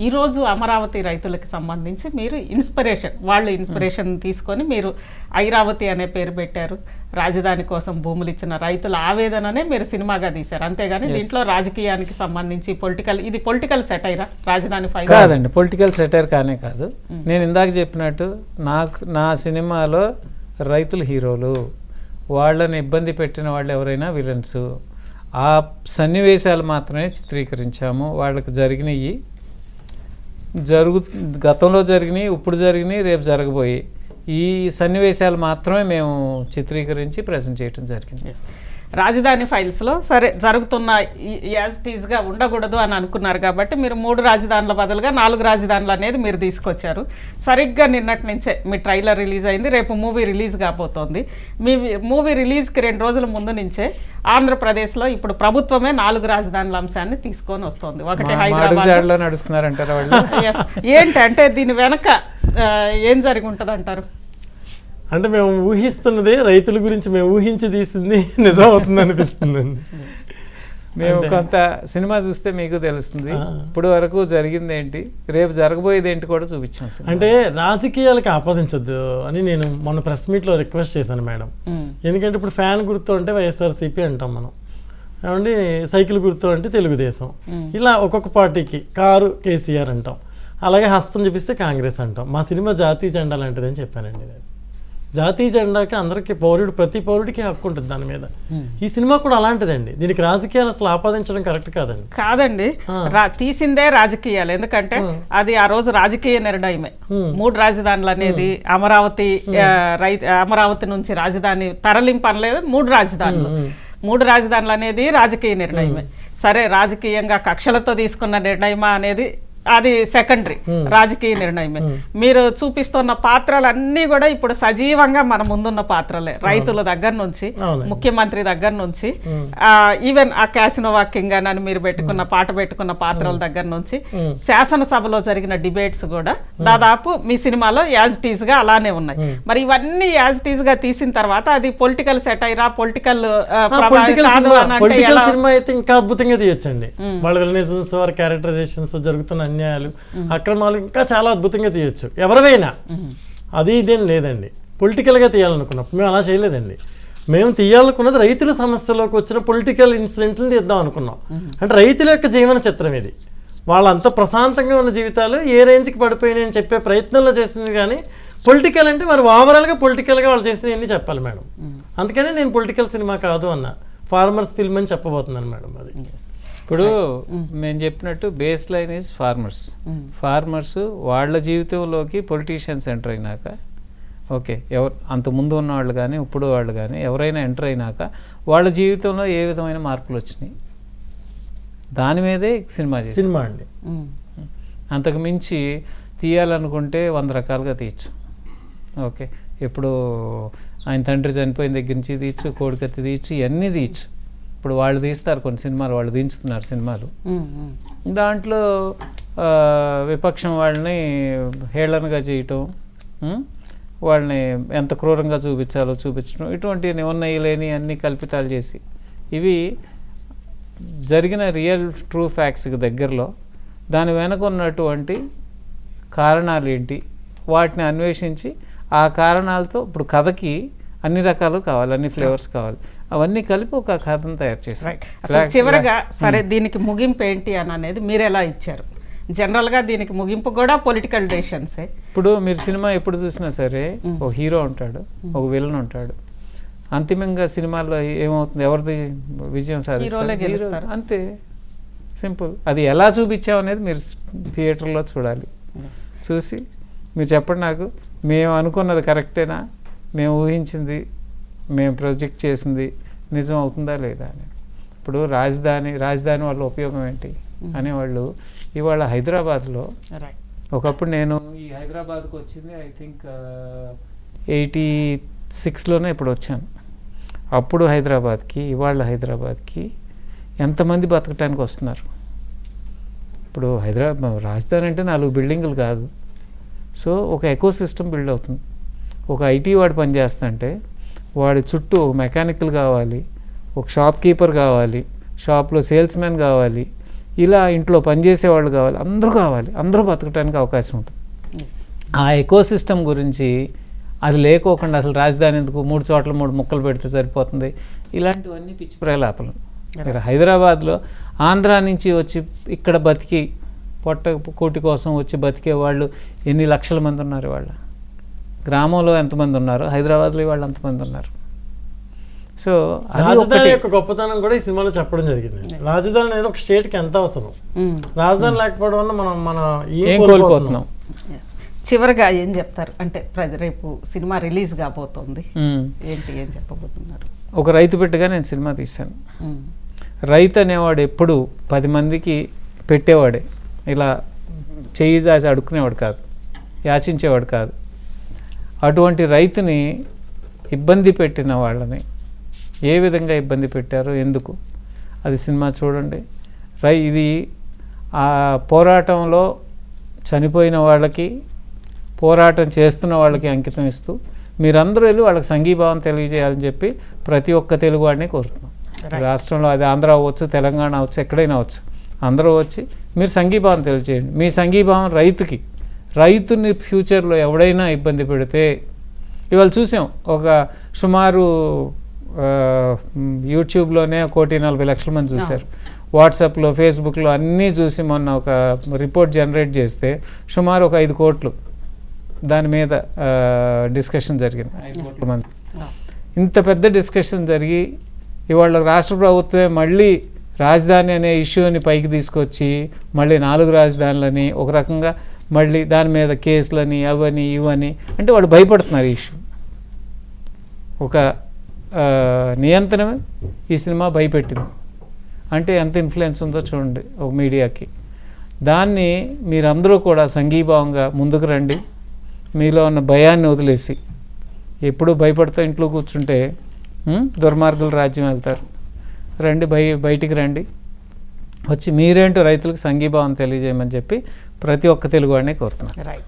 ఈరోజు అమరావతి రైతులకి సంబంధించి మీరు వాళ్ళు ఇన్స్పిరేషన్ తీసుకొని మీరు ఐరావతి అనే పేరు పెట్టారు. రాజధాని కోసం భూములు ఇచ్చిన రైతుల ఆవేదననే మీరు సినిమాగా తీశారు, అంతేగాని దీంట్లో రాజకీయానికి సంబంధించి ఇది పొలిటికల్ సెటైరా? రాజధాని ఫైల్ కాదండి, పొలిటికల్ సెటైర్ కానే కాదు. నేను ఇందాక చెప్పినట్టు నా సినిమాలో రైతులు హీరోలు, వాళ్ళని ఇబ్బంది పెట్టిన వాళ్ళు ఎవరైనా విలన్స్. ఆ సన్నివేశాలు మాత్రమే చిత్రీకరించాము. వాళ్ళకి జరిగినవి గతంలో జరిగినాయి, ఇప్పుడు జరిగినాయి, రేపు జరగబోయి ఈ సన్నివేశాలు మాత్రమే మేము చిత్రీకరించి ప్రజెంట్ చేయడం జరిగింది. రాజధాని ఫైల్స్లో సరే జరుగుతున్న యాజ్ టీజ్గా ఉండకూడదు అని అనుకున్నారు కాబట్టి మీరు 3 రాజధానుల బదులుగా 4 రాజధానులు అనేది మీరు తీసుకొచ్చారు. సరిగ్గా నిన్నటి నుంచే మీ ట్రైలర్ రిలీజ్ అయింది, రేపు మూవీ రిలీజ్ కాబోతోంది. మీ మూవీ రిలీజ్కి 2 రోజుల ముందు నుంచే ఆంధ్రప్రదేశ్లో ఇప్పుడు ప్రభుత్వమే 4 రాజధానుల అంశాన్ని తీసుకొని వస్తుంది. ఒకటి హైదరాబాద్ నడుస్తున్నారంటారా వాళ్ళు? ఏంటంటే దీని వెనక ఏం జరిగి ఉంటుంది అంటారు? అంటే మేము ఊహిస్తున్నదే రైతుల గురించి మేము ఊహించి తీసింది నిజం అవుతుంది అనిపిస్తుందండి. మేము కొంత సినిమా చూస్తే మీకు తెలుస్తుంది ఇప్పుడు వరకు జరిగింది ఏంటి, రేపు జరగబోయేది ఏంటి కూడా చూపించాం. అంటే రాజకీయాలకి ఆపాదించొద్దు అని నేను మొన్న ప్రెస్ మీట్లో రిక్వెస్ట్ చేశాను మేడం. ఎందుకంటే ఇప్పుడు ఫ్యాన్ గుర్తు అంటే వైఎస్ఆర్సీపీ అంటాం మనం, ఏమండి సైకిల్ గుర్తు అంటే తెలుగుదేశం, ఇలా ఒక్కొక్క పార్టీకి కారు కేసీఆర్ అంటాం, అలాగే హస్తం చూపిస్తే కాంగ్రెస్ అంటాం. మా సినిమా జాతీయ జెండా లాంటిదని చెప్పానండి. జాతీయ జెండాకి అందరికీ ప్రతి పౌరుడికి హక్కు ఉంటుంది దాని మీద. ఈ సినిమా కూడా అలాంటిదండి. దీనికి రాజకీయాలు అసలు ఆపాదించడం కరెక్ట్ కాదండి. తీసిందే రాజకీయాలు, ఎందుకంటే అది ఆ రోజు రాజకీయ నిర్ణయమే. 3 రాజధానులు అనేది అమరావతి నుంచి రాజధాని తరలింపు అనలేదు, 3 రాజధానులు అనేది రాజకీయ నిర్ణయమే. సరే, రాజకీయంగా కక్షలతో తీసుకున్న నిర్ణయమా అనేది అది సెకండరీ, రాజకీయ నిర్ణయమే. మీరు చూపిస్తున్న పాత్రలన్నీ కూడా ఇప్పుడు సజీవంగా మన ముందున్న పాత్రలే. రైతుల దగ్గర నుంచి ముఖ్యమంత్రి దగ్గర నుంచి ఈవెన్ ఆ క్యాసినోవా కింగ్ అని మీరు పెట్టుకున్న పాత్రల దగ్గర నుంచి శాసనసభలో జరిగిన డిబేట్స్ కూడా దాదాపు మీ సినిమాలో యాజ్ టీజ్ గా అలానే ఉన్నాయి. మరి ఇవన్నీ యాజ్ టీజ్ గా తీసిన తర్వాత అది పొలిటికల్ సెటైరా, పొలిటికల్ సినిమా అయితే ఇంకా అద్భుతంగా తీయొచ్చండి. వాళ్ళ రిలేషన్స్, వారి క్యారెక్టరైజేషన్స్, జరుగుతున్న అన్యాయాలు, అక్రమాలు ఇంకా చాలా అద్భుతంగా తీయొచ్చు ఎవరివైనా. అది ఇదేం లేదండి. పొలిటికల్గా తీయాలనుకున్నప్పుడు మేము అలా చేయలేదండి. మేము తీయాలనుకున్నది రైతుల సమస్యలోకి వచ్చిన పొలిటికల్ ఇన్సిడెంట్లను తీద్దాం అనుకున్నాం. అంటే రైతుల యొక్క జీవన చిత్రం ఇది. వాళ్ళంతా ప్రశాంతంగా ఉన్న జీవితాలు ఏ రేంజ్కి పడిపోయినాయి అని చెప్పే ప్రయత్నంలో చేసింది. కానీ పొలిటికల్ అంటే మరి ఓవరాల్గా పొలిటికల్గా వాళ్ళు చేసినవన్నీ చెప్పాలి మేడం. అందుకనే నేను పొలిటికల్ సినిమా కాదు అన్న, ఫార్మర్స్ ఫిల్మ్ అని చెప్పబోతున్నాను మేడం. అది ఇప్పుడు మేము చెప్పినట్టు బేస్ లైన్ ఈజ్ ఫార్మర్స్ వాళ్ళ జీవితంలోకి పొలిటీషియన్స్ ఎంటర్ అయినాక, ఓకే, అంతకుముందు ఉన్న వాళ్ళు కానీ ఇప్పుడు వాళ్ళు కానీ ఎవరైనా ఎంటర్ అయినాక వాళ్ళ జీవితంలో ఏ విధమైన మార్పులు వచ్చినాయి దాని మీదే సినిమా అండి. అంతకు మించి తీయాలనుకుంటే 100 రకాలుగా తీయచ్చు. ఓకే, ఇప్పుడు ఆయన తండ్రి చనిపోయిన దగ్గర నుంచి తీయచ్చు, కోడికత్తి తీయచ్చు, ఇవన్నీ తీయచ్చు. ఇప్పుడు వాళ్ళు తీస్తారు కొన్ని సినిమాలు, వాళ్ళు దించుతున్నారు సినిమాలు. దాంట్లో విపక్షం వాళ్ళని హేళనగా చేయటం, వాళ్ళని ఎంత క్రూరంగా చూపించడం, ఇటువంటివి ఉన్నాయి లేని అన్ని కల్పితాలు చేసి, ఇవి జరిగిన రియల్ ట్రూ ఫ్యాక్ట్స్కి దగ్గరలో దాని వెనక ఉన్నటువంటి కారణాలు ఏంటి వాటిని అన్వేషించి ఆ కారణాలతో ఇప్పుడు కథకి అన్ని రకాలు కావాలి, అన్ని ఫ్లేవర్స్ కావాలి, అవన్నీ కలిపి ఒక కథను తయారు చేశారు. చివరగా సరే దీనికి ముగింపు ఏంటి అని అనేది మీరు ఎలా ఇచ్చారు? జనరల్గా దీనికి ముగింపు కూడా పొలిటికల్ డెసిషన్సే. ఇప్పుడు మీరు సినిమా ఎప్పుడు చూసినా సరే ఒక హీరో ఉంటాడు, ఒక విలన్ ఉంటాడు. అంతిమంగా సినిమాల్లో ఏమవుతుంది, ఎవరిది విజయం సాధిస్తారు, అంతే సింపుల్. అది ఎలా చూపించామనేది మీరు థియేటర్లో చూడాలి. చూసి మీరు చెప్పండి నాకు, మేము అనుకున్నది కరెక్టేనా, మేము ఊహించింది, మేము ప్రొజెక్ట్ చేసింది నిజం అవుతుందా లేదా అని. ఇప్పుడు రాజధాని వల్ల ఉపయోగం ఏంటి అనేవాళ్ళు ఇవాళ హైదరాబాద్లో, ఒకప్పుడు నేను ఈ హైదరాబాద్కి వచ్చింది ఐ థింక్ 86లోనే ఇప్పుడు వచ్చాను. అప్పుడు హైదరాబాద్కి ఇవాళ హైదరాబాద్కి ఎంతమంది బతకటానికి వస్తున్నారు. ఇప్పుడు రాజధాని అంటే 4 బిల్డింగులు కాదు. సో ఒక ఎకో సిస్టమ్ బిల్డ్ అవుతుంది. ఒక ఐటీ వాడు పనిచేస్తుంటే వాడి చుట్టూ మెకానికల్ కావాలి, ఒక షాప్ కీపర్ కావాలి, షాప్లో సేల్స్ మ్యాన్ కావాలి, ఇలా ఇంట్లో పనిచేసే వాళ్ళు కావాలి, అందరూ బతకడానికి అవకాశం ఉంటుంది. ఆ ఎకోసిస్టమ్ గురించి అది లేకోకుండా అసలు రాజధాని ఎందుకు 3 చోట్ల 3 ముక్కలు పెడితే సరిపోతుంది, ఇలాంటివన్నీ పిచ్చి ప్రలాపలు. మీరు హైదరాబాద్లో ఆంధ్ర నుంచి వచ్చి ఇక్కడ బతికి కోటి కోసం వచ్చి బతికే వాళ్ళు ఎన్ని లక్షల మంది ఉన్నారు. వాళ్ళ గ్రామంలో ఎంతమంది ఉన్నారు, హైదరాబాద్లో వాళ్ళు ఎంతమంది ఉన్నారు. సో రాజధాని యొక్క గొప్పతనం కూడా ఈ సినిమాలో చెప్పడం జరిగింది. రాజధాని అనేది ఒక స్టేట్కి ఎంత అవసరం, రాజధాని లేకపోవడం వల్ల మన ఏం కోల్పోతున్నాం. చివరిగా ఏం చెప్తారు అంటే రేపు సినిమా రిలీజ్ కాబోతోంది, ఏంటి ఏం చెప్పబోతున్నారు? ఒక రైతు బిడ్డగా నేను సినిమా తీశాను. రైతు అనేవాడు ఎప్పుడు 10 మందికి పెట్టేవాడే, ఇలా చెయ్యి జాసి అడుక్కునేవాడు కాదు, యాచించేవాడు కాదు. అటువంటి రైతుని ఇబ్బంది పెట్టిన వాళ్ళని ఏ విధంగా ఇబ్బంది పెట్టారో, ఎందుకు, అది సినిమా చూడండి. ఇది ఆ పోరాటంలో చనిపోయిన వాళ్ళకి, పోరాటం చేస్తున్న వాళ్ళకి అంకితం ఇస్తూ మీరందరూ వెళ్ళి వాళ్ళకి సంఘీభావం తెలియజేయాలని చెప్పి ప్రతి ఒక్క తెలుగు వాడిని కోరుతున్నాం. రాష్ట్రంలో అది ఆంధ్ర అవ్వచ్చు, తెలంగాణ అవ్వచ్చు, ఎక్కడైనా అవ్వచ్చు, అందరూ వచ్చి మీరు సంఘీభావం తెలియజేయండి. మీ సంఘీభావం రైతుని ఫ్యూచర్లో ఎవడైనా ఇబ్బంది పెడితే, ఇవాళ చూసాం ఒక సుమారు యూట్యూబ్లోనే 1,40,00,000 మంది చూశారు, వాట్సాప్లో ఫేస్బుక్లో అన్నీ చూసి మొన్న ఒక రిపోర్ట్ జనరేట్ చేస్తే సుమారు ఒక 5 కోట్లు దాని మీద డిస్కషన్ జరిగింది. 5 కోట్ల మంది. ఇంత పెద్ద డిస్కషన్ జరిగి ఇవాళ రాష్ట్ర ప్రభుత్వమే మళ్ళీ రాజధాని అనే ఇష్యూని పైకి తీసుకొచ్చి మళ్ళీ 4 రాజధానులని ఒక రకంగా మళ్ళీ దాని మీద కేసులని అవని ఇవని అంటే వాళ్ళు భయపడుతున్నారు. ఈ ఇష్యూ ఒక నియంత్రణమే ఈ సినిమా భయపెట్టింది అంటే ఎంత ఇన్ఫ్లుయెన్స్ ఉందో చూడండి ఒక మీడియాకి. దాన్ని మీరందరూ కూడా సంఘీభావంగా ముందుకు రండి. మీలో ఉన్న భయాన్ని వదిలేసి, ఎప్పుడూ భయపడుతూ ఇంట్లో కూర్చుంటే దుర్మార్గుల రాజ్యం వెళ్తారు. రండి, బయటికి రండి, వచ్చి మీరేంటో రైతులకు సంఘీభావం తెలియజేయమని చెప్పి ప్రతి ఒక్క తెలుగువాడిని కోరుతున్నాను. రైట్.